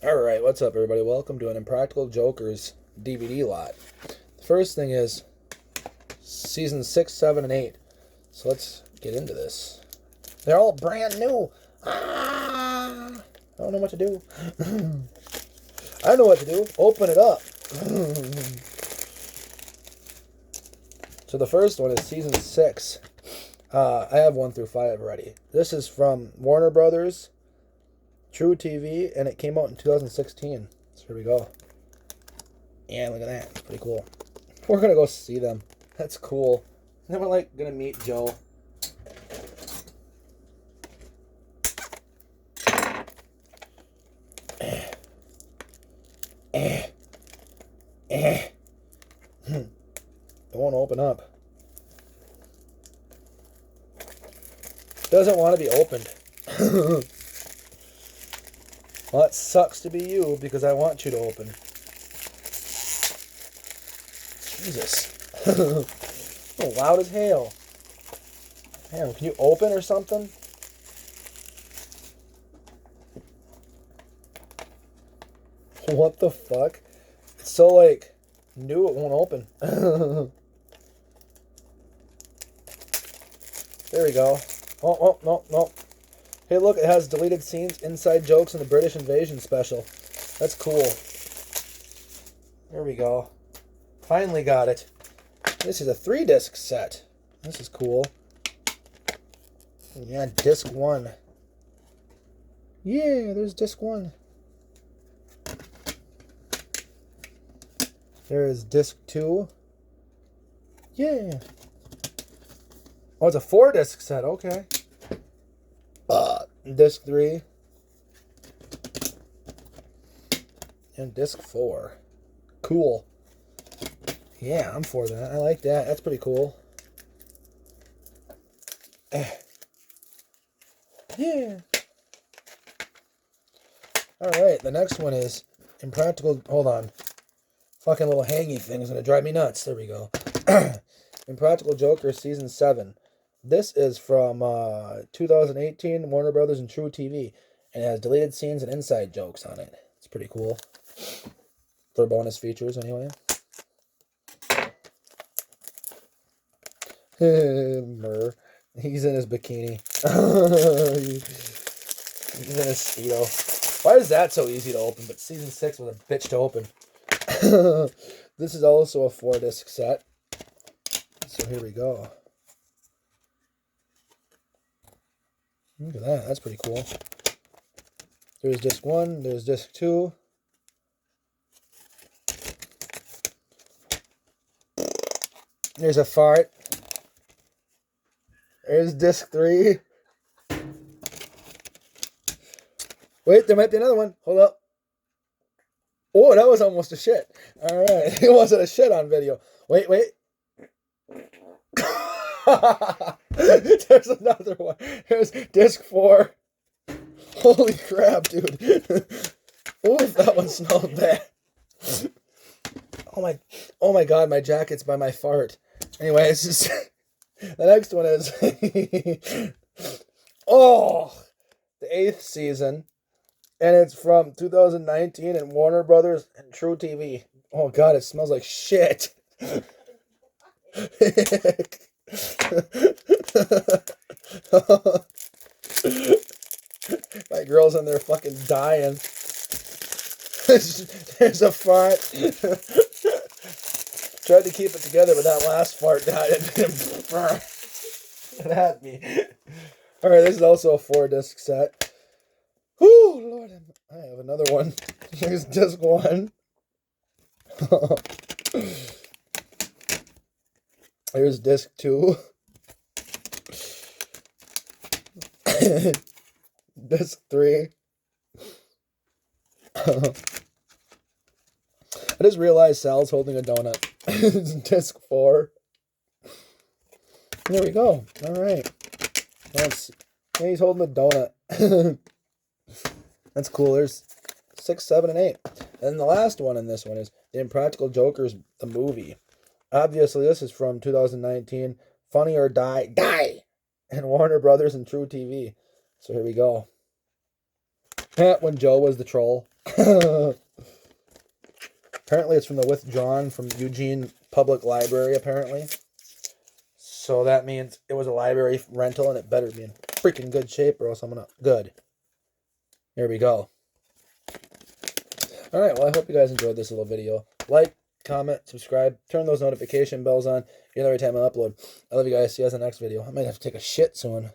Alright, what's up, everybody? Welcome to an Impractical Jokers DVD lot. The first thing is season 6, 7, and 8. So let's get into this. They're all brand new. I don't know what to do. I know what to do. Open it up. So the first one is season 6. I have 1 through 5 already. This is from Warner Brothers, True TV, and it came out in 2016. So here we go. And look at that. It's pretty cool. We're going to go see them. That's cool. And then we're like going to meet Joe. It won't open up. Doesn't want to be opened. Well, it sucks to be you because I want you to open. Jesus. Oh, loud as hell. Damn, can you open or something? What the fuck? It's so, like, new it won't open. There we go. Oh, no. Hey, look, it has deleted scenes, inside jokes, and the British Invasion special. That's cool. There we go. Finally got it. This is a 3-disc set. This is cool. Yeah, disc 1. Yeah, there's disc 1. There is disc 2. Yeah. Oh, it's a 4-disc set. Okay. Disc 3. And disc 4. Cool. Yeah, I'm for that. I like that. That's pretty cool. Yeah. Alright, the next one is Impractical. Hold on. Fucking little hangy thing is going to drive me nuts. There we go. Impractical Joker Season 7. This is from 2018, Warner Brothers and True TV. And it has deleted scenes and inside jokes on it. It's pretty cool. For bonus features, anyway. Murr. He's in his bikini. He's in his Speedo. Why is that so easy to open? But Season 6 was a bitch to open. This is also a 4-disc set. So here we go. Look at that. That's pretty cool. There's disc 1. There's disc 2. There's a fart. There's disc 3. Wait, there might be another one. Hold up. Oh, that was almost a shit. All right. It wasn't a shit on video. Wait. There's another one. There's disc 4. Holy crap, dude. Oh, that one smelled bad. Oh my god, my jacket's by my fart. Anyway, it's just the next one is oh, the 8th season. And it's from 2019 and Warner Brothers and True TV. Oh god, it smells like shit. My girl's in there fucking dying. There's a fart. Tried to keep it together, but that last fart died. It had me. Alright, this is also a 4-disc set. Whew, Lord, I have another one. Here's disc 1. Here's disc 2. Disc 3. I just realized Sal's holding a donut. It's disc 4. There we go. Alright. Yeah, he's holding a donut. That's cool. There's 6, 7, and 8. And the last one in this one is The Impractical Jokers, the movie. Obviously, this is from 2019. Funny or Die. Die! And Warner Brothers and True TV. So here we go. When Joe was the troll. Apparently it's from the withdrawn from Eugene Public Library, apparently. So that means it was a library rental, and it better be in freaking good shape, or else I'm gonna... Good. There we go. Alright, well, I hope you guys enjoyed this little video. Like, comment, subscribe, turn those notification bells on. You'll know every time I upload. I love you guys. See you guys in the next video. I might have to take a shit soon.